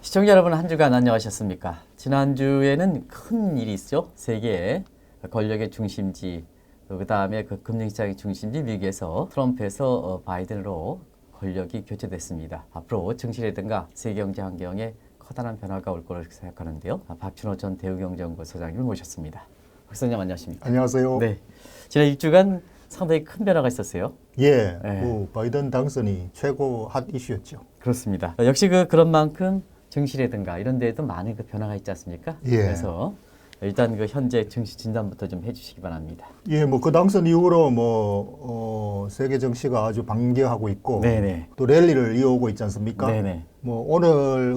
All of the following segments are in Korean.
시청자 여러분, 한 주간 안녕하셨습니까? 지난주에는 큰 일이 있죠. 세계의 권력의 중심지, 그 다음에 그 금융시장의 중심지 미국에서 트럼프에서 바이든으로 권력이 교체됐습니다. 앞으로 증시라든가 세계경제 환경에 커다란 변화가 올 거라고 생각하는데요. 박준호 전 대우경제연구소 소장님을 모셨습니다. 박 소장님 안녕하십니까? 안녕하세요. 네, 지난 일주간 상당히 큰 변화가 있었어요. 예, 네. 바이든 당선이 최고 핫 이슈였죠. 그렇습니다. 역시 그런 만큼 증시라든가 이런 데에도 많은 그 변화가 있지 않습니까? 예. 그래서 일단 그 현재 증시 진단부터 좀 해주시기 바랍니다. 예, 그 당선 이후로 세계 정시가 아주 반겨하고 있고, 네네. 또 랠리를 이어오고 있지 않습니까? 네네. 오늘은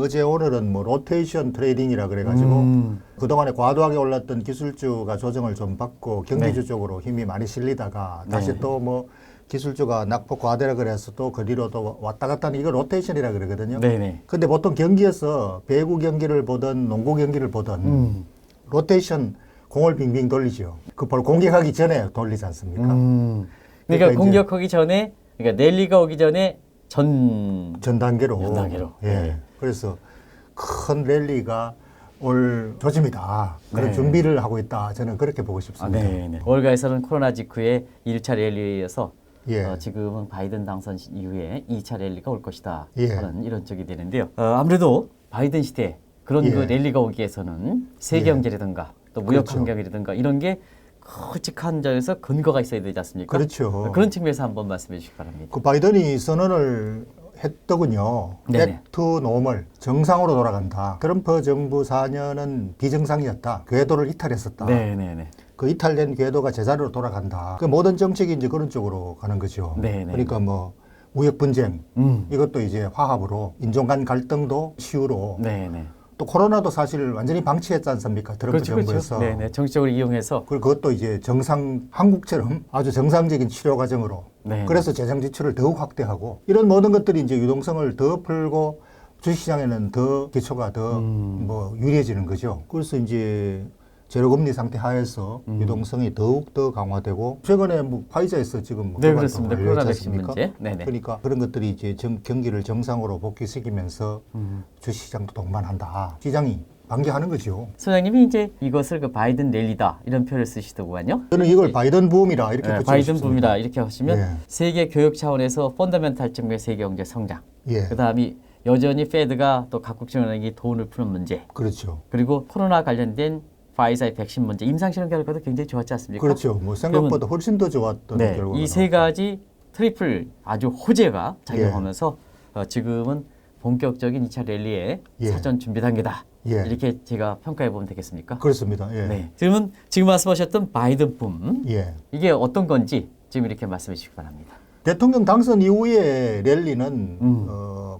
로테이션 트레이딩이라 그래가지고 그동안에 과도하게 올랐던 기술주가 조정을 좀 받고 경기주 네. 쪽으로 힘이 많이 실리다가 다시 네. 또 기술주가 낙폭 과대라 그래서 또 그 뒤로 또 왔다 갔다 하는 이거 로테이션이라 그러거든요. 네네. 근데 보통 경기에서 배구 경기를 보든 농구 경기를 보든 로테이션 공을 빙빙 돌리죠. 그 바로 공격하기 전에 돌리지 않습니까? 그러니까 이제 공격하기 전에, 그러니까 랠리가 오기 전에 전 단계로. 단계로. 예. 네. 그래서 큰 랠리가 올 조짐이다. 그런 네. 준비를 하고 있다. 저는 그렇게 보고 싶습니다. 네네. 월가에서는 코로나 직후에 1차 랠리에 이어서 예. 지금은 바이든 당선 이후에 2차 랠리가 올 것이다 예. 하는 이런 쪽이 되는데요. 아무래도 바이든 시대에 그런 예. 그 랠리가 오기 위해서는 세계 예. 경제라든가 또 무역 그렇죠. 환경이라든가 이런 게 굵직한 점에서 근거가 있어야 되지 않습니까? 그렇죠. 그런 측면에서 한번 말씀해 주시기 바랍니다. 그 바이든이 선언을 했더군요. 네네. 백투 노멀, 정상으로 돌아간다. 트럼프 정부 4년은 비정상이었다. 궤도를 이탈했었다. 네네네. 그 이탈된 궤도가 제자리로 돌아간다. 그 모든 정책이 이제 그런 쪽으로 가는 거죠. 네네. 그러니까 무역 분쟁, 음. 이것도 이제 화합으로, 인종 간 갈등도 시우로, 네네. 또 코로나도 사실 완전히 방치했지 않습니까? 트럼프 그렇죠, 그렇죠. 정부에서. 네네. 정치적으로 이용해서. 그리고 그것도 이제 한국처럼 아주 정상적인 치료 과정으로. 네네. 그래서 재정 지출을 더욱 확대하고 이런 모든 것들이 이제 유동성을 더 풀고 주식시장에는 더 기초가 더 유리해지는 거죠. 그래서 이제 제로금리 상태 하에서 유동성이 더욱 더 강화되고 최근에 파이자에서 지금 네, 그 그렇습니다. 발표가 코로나 열렸지 백신 않습니까? 문제. 네네. 그러니까 그런 것들이 이제 경기를 정상으로 복귀시키면서 주식시장도 동반한다. 시장이 반겨하는 거죠. 소장님이 이제 이것을 그 바이든 랠리다 이런 표현을 쓰시더군요. 저는 이걸 바이든 붐이라 이렇게 네, 붙이고 바이든 싶습니다. 붐이다 이렇게 하시면 예. 세계 교육 차원에서 펀더멘탈 측면의 세계 경제 성장, 예. 그다음이 여전히 페드가 또 각국 정은행이 돈을 푸는 문제, 그렇죠. 그리고 코로나 관련된 파이자의 백신 문제, 임상실험 결과도 굉장히 좋았지 않습니까? 그렇죠. 생각보다 훨씬 더 좋았던 네, 결과가 이 세 가지 트리플 아주 호재가 작용하면서 예. 지금은 본격적인 2차 랠리의 예. 사전 준비 단계다. 예. 이렇게 제가 평가해 보면 되겠습니까? 그렇습니다. 예. 네. 지금 말씀하셨던 바이든 붐, 예. 이게 어떤 건지 지금 이렇게 말씀해 주시기 바랍니다. 대통령 당선 이후의 랠리는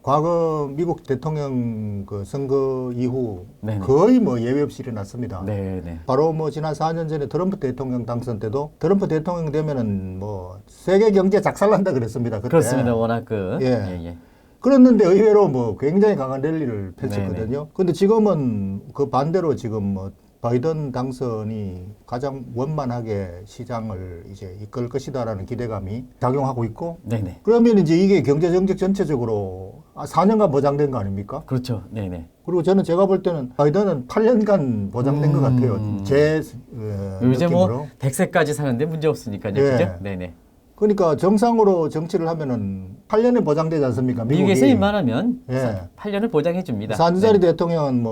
과거 미국 대통령 그 선거 이후 네네. 거의 예외 없이 일어났습니다. 네네. 바로 지난 4년 전에 트럼프 대통령 당선 때도 트럼프 대통령 되면은 세계 경제 작살난다 그랬습니다. 그때. 그렇습니다. 워낙 예. 그랬는데 의외로 굉장히 강한 랠리를 펼쳤거든요. 네네. 근데 지금은 그 반대로 지금 바이든 당선이 가장 원만하게 시장을 이제 이끌 것이다라는 기대감이 작용하고 있고, 네네. 그러면 이제 이게 경제 정책 전체적으로 4년간 보장된 거 아닙니까? 그렇죠. 네네. 그리고 제가 볼 때는 바이든은 8년간 보장된 것 같아요. 제 요새 느낌으로. 100세까지 사는데 문제 없으니까요. 예. 그죠? 네네. 그러니까 정상으로 정치를 하면은 8년에 보장되지 않습니까? 미국에서 웬만하면 예. 8년을 보장해 줍니다. 4년짜리 대통령은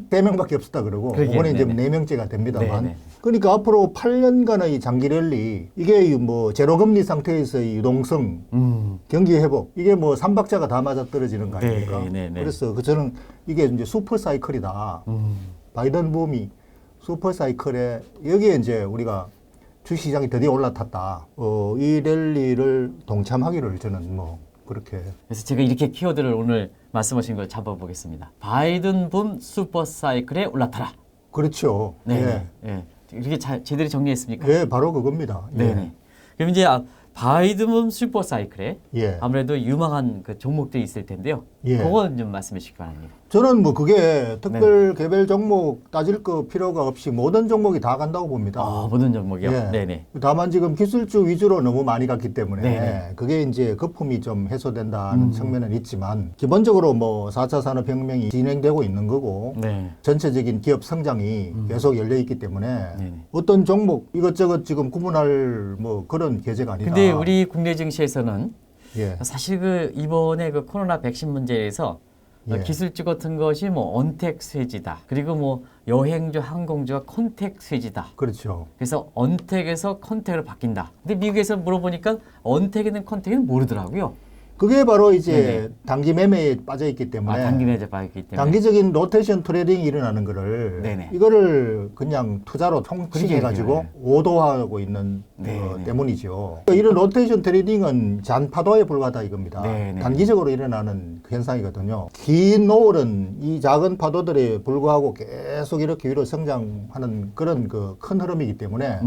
3명밖에 없었다 그러고 그러게요. 이번에 이제 네네. 4명째가 됩니다만 네네. 그러니까 앞으로 8년간의 장기 랠리 이게 제로금리 상태에서의 유동성 경기 회복 이게 3박자가 다 맞아 떨어지는 거 아닙니까? 네네네. 그래서 저는 이게 이제 슈퍼 사이클이다. 바이든 붐이 슈퍼 사이클에 여기에 이제 우리가 주식시장이 드디어 올라탔다. 이 랠리를 동참하기를 저는 그렇게. 그래서 제가 이렇게 키워드를 오늘 말씀하신 걸 잡아보겠습니다. 바이든 붐 슈퍼 사이클에 올라타라. 그렇죠. 네. 예. 이렇게 제대로 정리했습니까? 예, 바로 그겁니다. 네네. 그럼 이제 바이든 붐 슈퍼 사이클에 예. 아무래도 유망한 그 종목들이 있을 텐데요. 예. 그건 좀 말씀해 주시기 바랍니다. 저는 뭐 그게 특별 개별 종목 따질 거 필요가 없이 모든 종목이 다 간다고 봅니다. 모든 종목이요? 예. 네네. 다만 지금 기술주 위주로 너무 많이 갔기 때문에 네네. 그게 이제 거품이 좀 해소된다는 측면은 있지만 기본적으로 뭐 4차 산업혁명이 진행되고 있는 거고 네. 전체적인 기업 성장이 계속 열려 있기 때문에 네네. 어떤 종목 이것저것 지금 구분할 뭐 그런 계제가 아니다. 근데 우리 국내 증시에서는 예. 사실 그 이번에 그 코로나 백신 문제에서 예. 기술주 같은 것이 뭐 언택 쇠지다. 그리고 뭐 여행주, 항공주가 컨택 쇠지다. 그렇죠. 그래서 언택에서 컨택으로 바뀐다. 근데 미국에서 물어보니까 언택에는 컨택에는 모르더라고요. 그게 바로 이제 네네. 단기 매매에 빠져 있기 때문에 단기 매제 빠졌기 때문에. 단기적인 로테이션 트레이딩이 일어나는 거를 네네. 이거를 그냥 투자로 총칭해가지고 그러니까요. 오도하고 있는 네네. 때문이죠. 이런 로테이션 트레이딩은 잔파도에 불과하다 이겁니다. 네네. 단기적으로 일어나는 그 현상이거든요. 긴 노을은 이 작은 파도들에 불구하고 계속 이렇게 위로 성장하는 그런 그 큰 흐름이기 때문에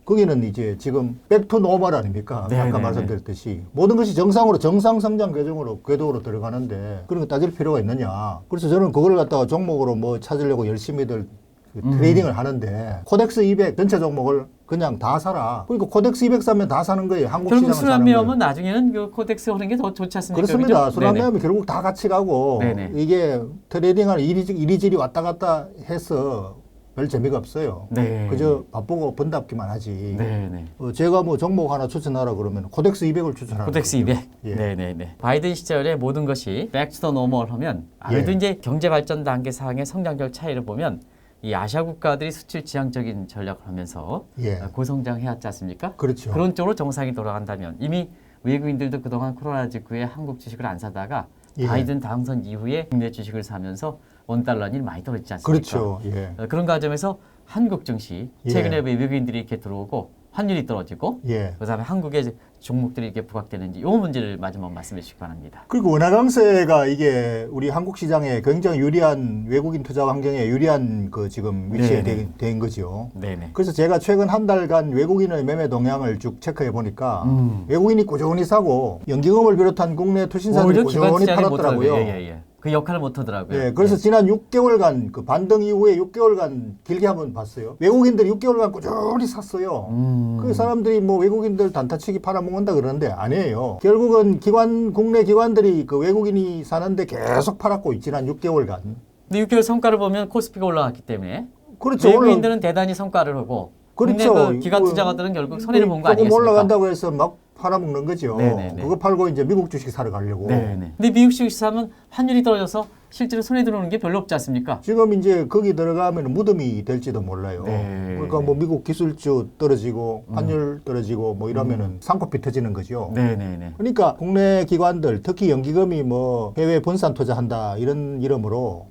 거기는 이제 지금 백투 노멀 아닙니까? 네네네. 아까 말씀드렸듯이 모든 것이 정상으로 정상 성장 궤도로 들어가는데 그런 거 따질 필요가 있느냐. 그래서 저는 그걸 갖다가 종목으로 뭐 찾으려고 열심히들 그 트레이딩을 하는데 코덱스 200 전체 종목을 그냥 다 사라. 그러니까 코덱스 200 사면 다 사는 거예요. 한국 결국 시장을 사는 거예요. 순환매업은 나중에는 그 코덱스 하는 게 더 좋지 않습니까? 그렇습니다. 그죠? 순환매업이 결국 다 같이 가고 네네. 이게 트레이딩을 이리저리 왔다 갔다 해서 별 재미가 없어요. 네. 그저 바쁘고 번답기만 하지. 네네. 제가 뭐 종목 하나 추천하라 그러면 코덱스 200을 추천하는 코덱스 거죠. 200. 예. 네네네. 바이든 시절에 모든 것이 백투더 노멀 하면 아무래도 예. 이제 경제 발전 단계 상의 성장률 차이를 보면 이 아시아 국가들이 수출 지향적인 전략을 하면서 예. 고성장 해왔지 않습니까? 그렇죠. 그런 쪽으로 정상이 돌아간다면 이미 외국인들도 그동안 코로나 직후에 한국 주식을 안 사다가 예. 바이든 당선 이후에 국내 주식을 사면서 원달러니 많이 떨어지지 않습니까? 그렇죠. 예. 그런 과정에서 한국 증시 예. 최근에 외국인들이 이렇게 들어오고 환율이 떨어지고 예. 그다음에 한국의 종목들이 이렇게 부각되는지 이 문제를 마지막 말씀해 주시기 바랍니다. 그리고 원화 강세가 이게 우리 한국 시장에 굉장히 유리한 외국인 투자 환경에 유리한 그 지금 위치에 네네. 된 거죠. 네네. 그래서 제가 최근 한 달간 외국인의 매매 동향을 쭉 체크해 보니까 외국인이 꾸준히 사고 연기금을 비롯한 국내 투신사들이 오히려 기관 꾸준히 투자를 팔았더라고요. 못하고요. 그 역할을 못하더라고요. 예, 그래서 지난 6개월간 그 반등 이후에 6개월간 길게 한번 봤어요. 외국인들이 6개월간 꾸준히 샀어요. 그 사람들이 뭐 외국인들 단타치기 팔아먹는다 그러는데 아니에요. 결국은 국내 기관들이 그 외국인이 사는데 계속 팔았고 지난 6개월간. 근데 6개월 성과를 보면 코스피가 올라갔기 때문에 그렇죠. 외국인들은 대단히 성과를 하고 그렇죠. 국내 그 기관 투자가들은 결국 손해를 본 거 조금 아니겠습니까? 올라간다고 해서 막 팔아먹는 거죠. 네네네. 그거 팔고 이제 미국 주식 사러 가려고. 네네. 근데 미국 주식 사면 환율이 떨어져서 실제로 손해 들어오는 게 별로 없지 않습니까? 지금 이제 거기 들어가면 무덤이 될지도 몰라요. 네. 그러니까 뭐 미국 기술주 떨어지고 환율 떨어지고 뭐 이러면은 쌍코피 터지는 거죠. 네네네. 그러니까 국내 기관들 특히 연기금이 뭐 해외 분산 투자한다 이런 이름으로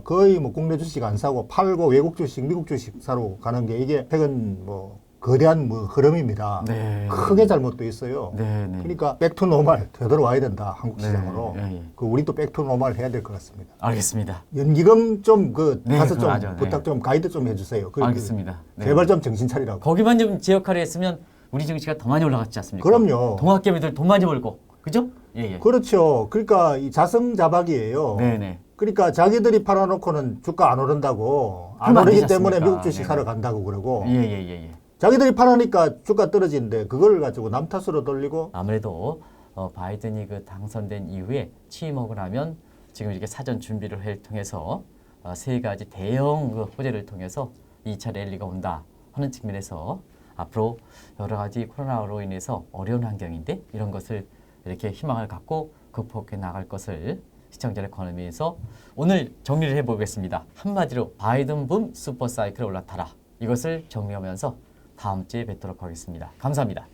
거의 뭐 국내 주식 안 사고 팔고 외국 주식, 미국 주식 사러 가는 게 이게 최근 뭐 거대한 뭐 흐름입니다. 네. 크게 잘못돼 있어요. 네네. 그러니까 백투 노멀 되돌아와야 된다 한국 시장으로. 네, 예. 그 우리도 백투 노멀 해야 될 것 같습니다. 알겠습니다. 연기금 좀 네, 가서 좀 맞아요. 부탁 네. 좀 가이드 좀 해주세요. 알겠습니다. 네. 제발 좀 정신 차리라고. 거기만 좀 제 역할을 했으면 우리 증시가 더 많이 올라갔지 않습니까? 그럼요. 동학개미들 돈 많이 벌고 그죠? 예. 그렇죠. 그러니까 이 자성자박이에요. 네네. 그러니까 자기들이 팔아놓고는 주가 안 오른다고 안 그러면 안 오르기 되지 때문에 않습니까? 미국 주식 네네. 사러 간다고 그러고 예. 자기들이 팔아니까 주가 떨어지는데 그걸 가지고 남 탓으로 돌리고 아무래도 바이든이 그 당선된 이후에 취임하고 나면 지금 이렇게 사전 준비를 통해서 세 가지 대형 그 호재를 통해서 2차 랠리가 온다 하는 측면에서 앞으로 여러 가지 코로나로 인해서 어려운 환경인데 이런 것을 이렇게 희망을 갖고 극복해 나갈 것을 시청자를 권하면서 오늘 정리를 해보겠습니다. 한마디로 바이든 붐 슈퍼사이클에 올라타라. 이것을 정리하면서 다음 주에 뵙도록 하겠습니다. 감사합니다.